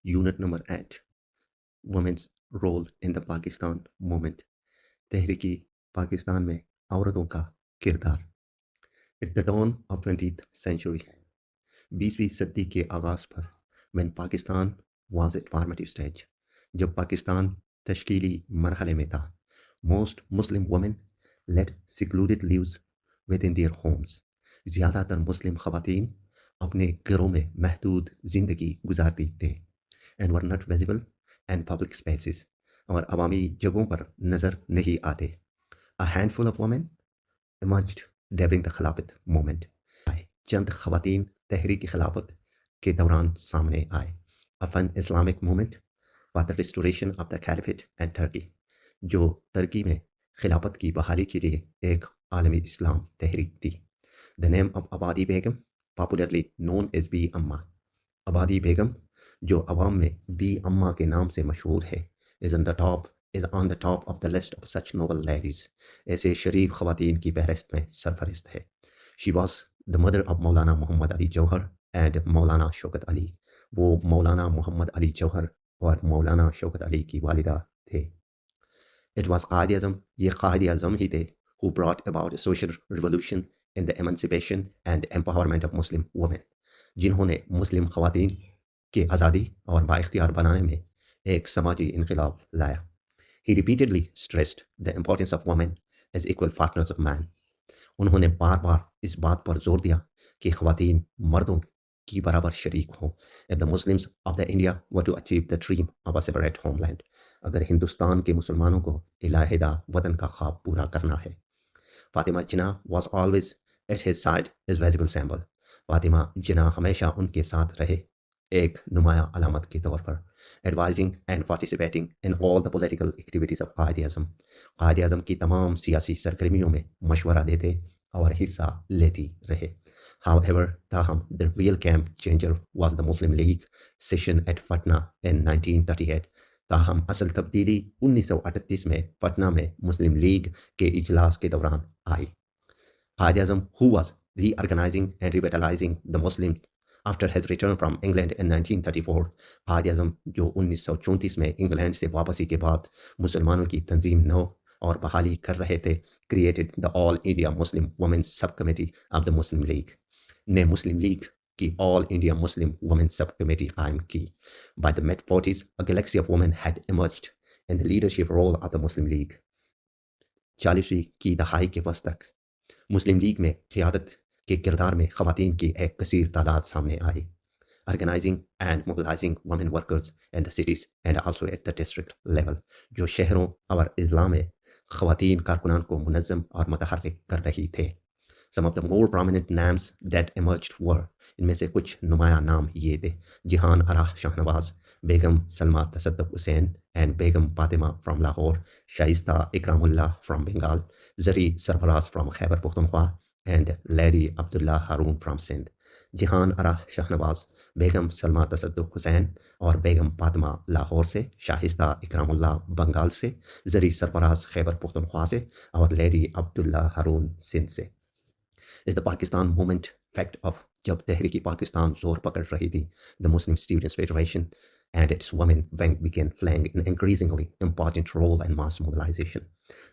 Unit number 8, Women's Role in the Pakistan Movement. तहरीकी पाकिस्तान में औरतों का किरदार. At the dawn of 20th century, 20वीं सदी के आगाज़ पर, when Pakistan was at formative stage, जब पाकिस्तान तश्कीली मरहले में था, most Muslim women led secluded lives within their homes. ज़्यादातर मुस्लिम ख़वातीन अपने घरों में महदूद ज़िंदगी गुजारती थे, and were not visible in public spaces, और अवामी जगहों पर नज़र नहीं आते. A handful of women emerged during the खिलाफत movement. चंद ख़वातीन तहरीक खिलाफत के दौरान सामने आए. A fun Islamic movement for the restoration of the caliphate and Turkey, जो तुर्की में खिलाफत की बहाली के लिए एक आलमी इस्लाम तहरीक थी. The name of Abadi Begum, popularly known as B. Amma. Abadi Begum, जो अवाम में बी अम्मा के नाम से मशहूर है, is on the top of the list of such noble ladies. ऐसे शरीफ ख़वातीन की फहरिस्त में सरफरिस्त है. She was the mother of Maulana Muhammad Ali Jauhar and Maulana Shaukat Ali. वो मौलाना मोहम्मद अली जौहर और मौलाना शौकत अली की वालिदा थे. It was Qaid-e-Azam, ये Qaid-e-Azam ही थे, who brought about a social revolution in the emancipation and empowerment of Muslim women, जिन्होंने मुस्लिम ख़वातीन के आज़ादी और बाइख्तियार बनाने में एक समाजी इनकलाब लाया. He repeatedly stressed the importance of women as equal partners of man. उन्होंने बार बार इस बात पर जोर दिया कि ख़वातीन मर्दों की बराबर शरीक हों. If the Muslims of the India were to achieve the dream of a separate homeland, अगर हिंदुस्तान के मुसलमानों को इलाहिदा वतन का ख्वाब पूरा करना है. फातिमा जिन्ना was always at his side as visible symbol. Fatima जिन्ना हमेशा उनके साथ रहे, एक नुमाया अलामत के तौर पर. Advising and participating in all the political activities of Qaid-e-Azam. Qaid-e-Azam की तमाम सियासी सरगर्मियों में मशवरा देते और हिस्सा लेती रहे. However, ताहम, the real game changer was the Muslim League session at Patna in 1938. ताहम असल तब्दीली 1938 में पटना में मुस्लिम लीग के इजलास के दौरान आई. Qaid-e-Azam, who was reorganizing and revitalizing the Muslims after his return from England in 1934, Qaid-e-Azam जो 1934 में इंग्लैंड से वापसी के बाद मुसलमानों की तंजीम नौ और बहाली कर रहे थे, created the All India Muslim Women's Subcommittee of the Muslim League, ने मुस्लिम लीग की All India Muslim Women's Subcommittee कायम की. By the mid-40s, a galaxy of women had emerged in the leadership role of the Muslim League. 40वीं की दहाई के वस्त तक मुस्लिम league में क़ियादत के किरदार में ख़वातीन की एक कसीर तादाद सामने आई. Organizing and mobilizing women workers in the cities and also at the district level, जो शहरों और अज़ला में ख़वातीन कारकुनान को मुनज़्ज़म और मुतहर्रिक कर रही थे. Some of the more prominent names that emerged were, इनमें से कुछ नुमाया नाम ये थे: जिहान आरा शाहनवाज, बेगम Salma Tassaduq Hussain and Begum Fatima from Lahore, Shaista Ikramullah from Bengal, zari Sarfaraz from Khyber Pakhtunkhwa and Lady Abdullah Haroon from Sindh. जिहान आरा शाहनवाज, बेगम सलमा तसद्दुक़ हुसैन और बेगम फातिमा लाहौर से, शाइस्ता इकरामुल्लाह बंगाल से, ज़री सरफराज खैबर पख्तूनख्वा से और लेडी अब्दुल्ला हारून सिंध से. Is the Pakistan movement fact of जब तहरीकी पाकिस्तान जोर पकड़ रही थी, the Muslim Students Federation and its women wing began playing an increasingly important role in mass mobilization.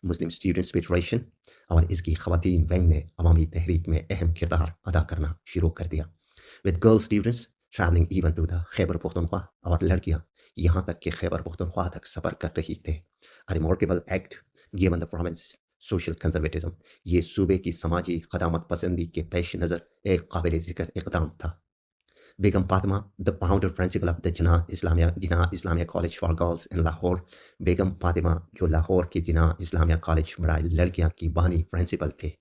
Muslim Students Federation और इसकी ख़वातीन विंग ने अवामी तहरीक में अहम किरदार अदा करना शुरू कर दिया. With girl students traveling even to the Khyber Pakhtunkhwa, और लड़कियां यहाँ तक कि खैबर पख्तूनख्वा तक सफ़र कर रही थे. A remarkable act given the province social conservatism, ये सूबे की समाजी क़दामत पसंदी के पेश नज़र एक काबिल ज़िक्र इक़दाम था. Begum Fatima, the founder principal of the Jinnah Islamia college for girls in Lahore, Begum Fatima जो लाहौर के जिन्ना इस्लामिया कॉलेज बराए लड़कियां की बानी प्रिंसिपल थे,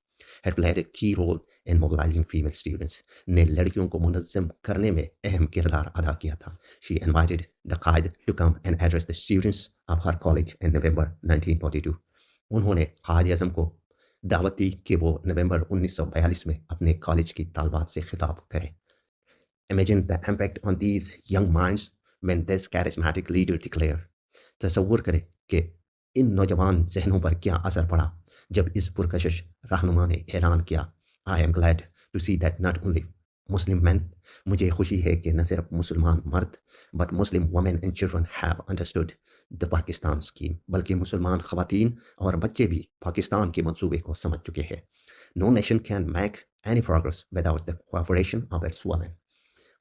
had played a key role in mobilizing female students, ने लड़कियों को मुनज़्ज़म करने में अहम किरदार अदा किया था. She invited the Qaid to come and address the students of her college in November 1942. उन्होंने क़ायद-ए-आज़म को दावत दी कि वो नवंबर 1942 में अपने कॉलेज की तालबात से खिताब करें. Imagine the impact on these young minds when this charismatic leader declared. तसव्वुर करें कि इन नौजवान जहनों पर क्या असर पड़ा जब इस पुरकशिश रहनुमा ने ऐलान किया, I am glad to see that not only Muslim men, मुझे खुशी है कि न सिर्फ मुसलमान मर्द but Muslim women and children have understood the Pakistan scheme, बल्कि मुसलमान ख़वातीन और बच्चे भी पाकिस्तान के मंसूबे को समझ चुके हैं. No nation can make any progress without the cooperation of its women.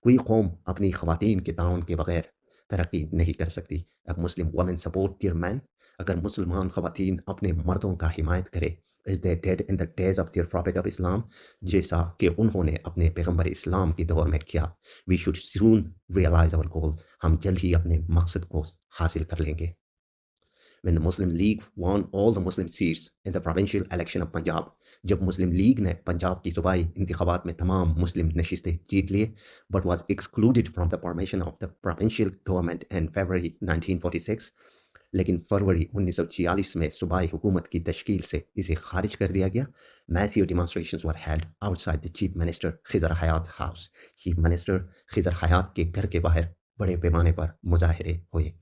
कोई कौम अपनी ख़वातीन के ताउन के बगैर तरक्की नहीं कर सकती. अब मुस्लिम women support their men. अगर मुसलमान ख़वातीन अपने मर्दों का हिमायत करे as they did in the days of their prophet of Islam, जैसा कि उन्होंने अपने पैगंबर इस्लाम के दौर में किया. We should soon realize our goal. हम जल्द ही अपने मकसद को हासिल कर लेंगे. When the Muslim League won all the Muslim seats in the provincial election of Punjab, जब मुस्लिम लीग ने पंजाब की सूबाई इंतखाबात में तमाम मुस्लिम नशिस्तें जीत लिए, but was excluded from the formation of the provincial government in February 1946, लेकिन फरवरी 1946 में सूबाई हुकूमत की तश्कील से इसे खारिज कर दिया गया. Massive demonstrations were held outside the Chief Minister Khizar Hayat House. Chief Minister Khizar Hayat के घर के बाहर बड़े पैमाने पर मुजाहरे हुए.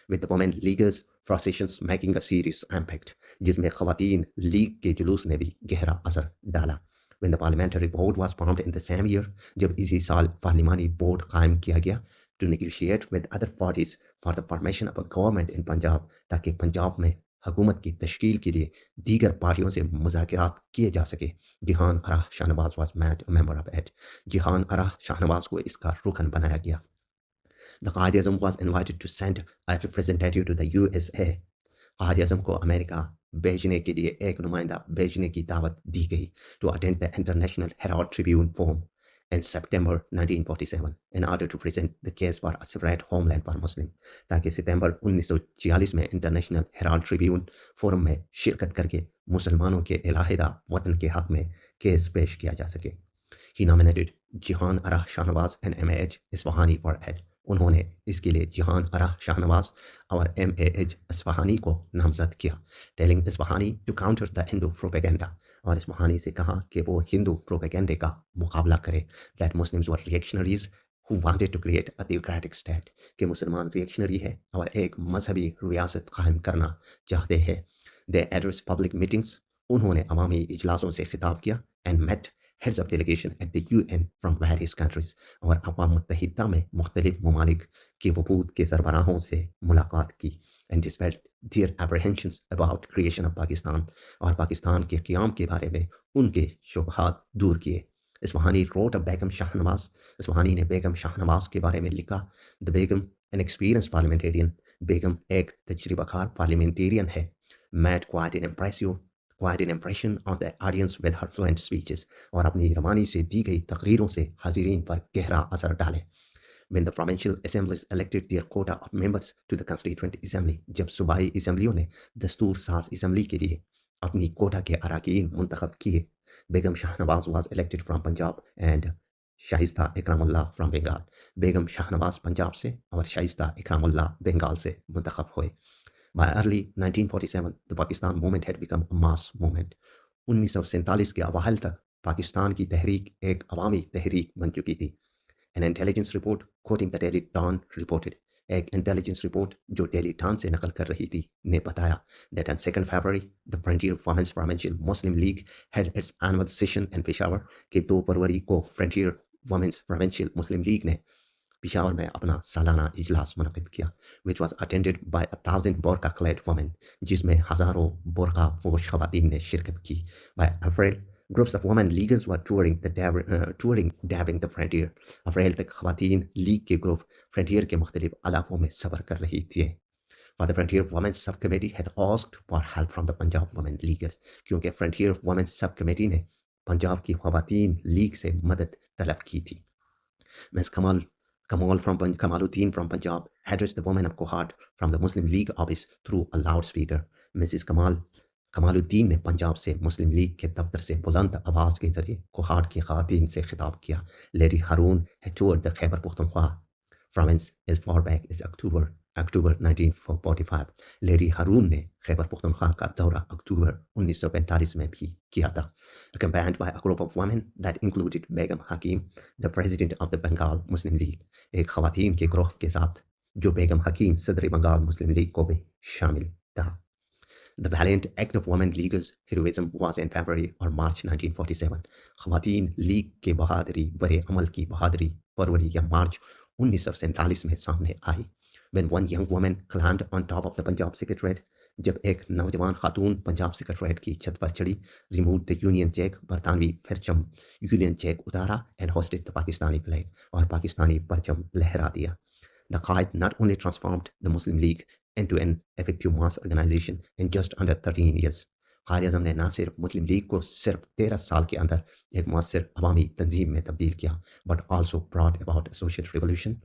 With the women leaguers processions making a serious impact, जिसमें ख़वातीन लीग के जुलूस ने भी गहरा असर डाला. When the parliamentary board was formed in the same year, जब इसी साल पार्लिमानी बोर्ड कायम किया गया to negotiate with other parties for the formation of a government in Punjab, ताकि पंजाब में हुकूमत की तश्कील के लिए दीगर पार्टियों से मुज़ाकरात किए जा सके. जिहान अरा Shahnawaz was made a member of it. जिहान अरा शाहनवाज को इसका रुकन बनाया गया. The Quaid-e-Azam was invited to send a representative to the USA. Quaid-e-Azam को अमेरिका भेजने के लिए एक नुमाइंदा भेजने की दावत दी गई to attend the International Herald Tribune Forum in September 1947 in order to present the case for a separate homeland for Muslim, ताकि सितंबर 1946 में इंटरनेशनल हेराल्ड ट्रिब्यून फोरम में शिरकत करके मुसलमानों के इलाहिदा वतन के हक में केस पेश किया जा सके. He nominated Jihan Arah Shahnawaz and MAH Isfahani for it. उन्होंने इसके लिए जिहान अरा शाहनवाज और MAH इस्फहानी को नामजद किया. Telling Ispahani to counter the Hindu propaganda, और इस्फहानी से कहा कि वो हिंदू प्रोपेगेंडे का मुकाबला करे. That Muslims were reactionaries who wanted to create a theocratic state, कि मुसलमान रिएक्शनरी है और एक मजहबी रियासत कायम करना चाहते हैं. They addressed public meetings, उन्होंने अवामी इजलासों से खिताब किया and met heads of delegation at the UN from various countries, और अक़वाम मुत्तहिदा में मुख्तलिफ ममालिक के वफूद के सरबराहों से मुलाकात की. and dispelled their apprehensions about creation of Pakistan, और पाकिस्तान के क़याम के बारे में उनके शुबहात दूर किए. इस्फहानी wrote of बेगम शाहनवाज, इस्फहानी ने बेगम शाहनवाज के बारे में लिखा. The Begum an experienced parliamentarian, बेगम एक तजरिबाकार पार्लियामेंटेरियन है. made quite an impression on the audience with her fluent speeches, और अपनी रवानी से दी गई तकरीरों से हाजिरीन पर गहरा असर डाले. When the provincial assemblies elected their quota of members to the constituent assembly, जब सूबाई असम्बलियों ने दस्तूर साज असम्बली के लिए अपनी कोटा के अरकान मुंतखब किए, बेगम Shahnawaz was elected from Punjab and Shaista Ikramullah from Bengal. बेगम शाहनवाज पंजाब से और शाइस्ता इकरामुल्लाह बंगाल से मुंतखब हुए. By early 1947, the Pakistan movement had become a mass movement. 1947 के अवाइल तक पाकिस्तान की तहरीक एक अवामी तहरीक बन चुकी थी. An intelligence report quoting the Daily Dawn reported, एक इंटेलिजेंस रिपोर्ट जो डेली डॉन से नकल कर रही थी ने बताया that on 2 February the Frontier Women's Provincial Muslim League held its annual session in Peshawar, कि 2 फरवरी को Frontier Women's Provincial Muslim League ने पिशावर में अपना सालाना इजलास मुनक़िद किया, which was attended by 1,000 burqa clad women, जिसमें हज़ारों बुरका पोश ख़वातीन ने शिरकत की. By April, groups of women leaguers were dabbing the frontier. अप्रैल तक ख़वातीन लीग के ग्रुप फ्रंटियर के मुख्तलिफ इलाकों में सफ़र कर रही थी. For the Frontier Women's Subcommittee had asked for help from the Punjab Women Leaguers, क्योंकि Frontier Women's Subcommittee ने पंजाब की ख़वातीन लीग से मदद तलब की थी. Ms. Kamaluddin from Punjab addressed the women of Kohart from the Muslim League office through a loudspeaker. Mrs. Kamaluddin ने पंजाब से मुस्लिम लीग के दफ्तर से बुलंद आवाज़ के जरिए कोहाट की ख़वातीन से खिताब किया. Lady Haroon had toured the Khyber Pakhtunkhwa province as far back as October 1945. Lady हारून ने खैबर पख्तूनख्वा का दौरा अक्टूबर 1945 में भी किया था. Accompanied by a group of women that included Begum Hakim, the president of the Bengal Muslim League, एक ख़वातीन के ग्रोह के साथ जो बेगम हकीम सदर बंगाल मुस्लिम लीग को भी शामिल था. The valiant act of women leaguers' heroism was in February or March 1947. ख़वातीन लीग के बहादुरी बड़े अमल की बहादुरी फरवरी या मार्च 1947 में सामने आई. When one young woman climbed on top of the Punjab Secretariat, जब एक नौजवान खातून पंजाब सेक्रेटरीट की छत पर चढ़ी, रिमूव द यूनियन जैक बरतानवी परचम यूनियन जैक उतारा and hosted the Pakistani flag और पाकिस्तानी परचम लहरा दिया. The Qaid not only transformed the Muslim League into an effective mass organization in just under 13 years. कायद अज़म ने ना सिर्फ मुस्लिम लीग को सिर्फ 13 साल के अंदर एक मौसर अवामी तंजीम में तब्दील किया, but also brought about social revolution,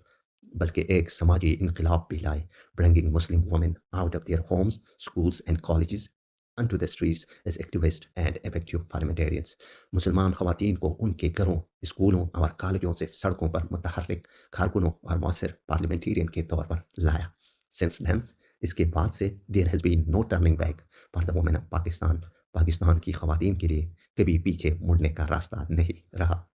बल्कि एक समाजी इनकलाब भी लाए, bringing Muslim women out of their homes, schools and colleges onto the streets as activists and effective parliamentarians. मुसलमान ख़वातीन को उनके घरों, स्कूलों और कॉलेजों से सड़कों पर मुतहर्रिक कारकुनों और मौसर पार्लियामेंटेरियन के तौर पर लाया. Since then, इसके बाद से there has been no turning back for the women of Pakistan. Pakistan की ख़वातीन के लिए कभी पीछे मुड़ने का रास्ता नहीं रहा.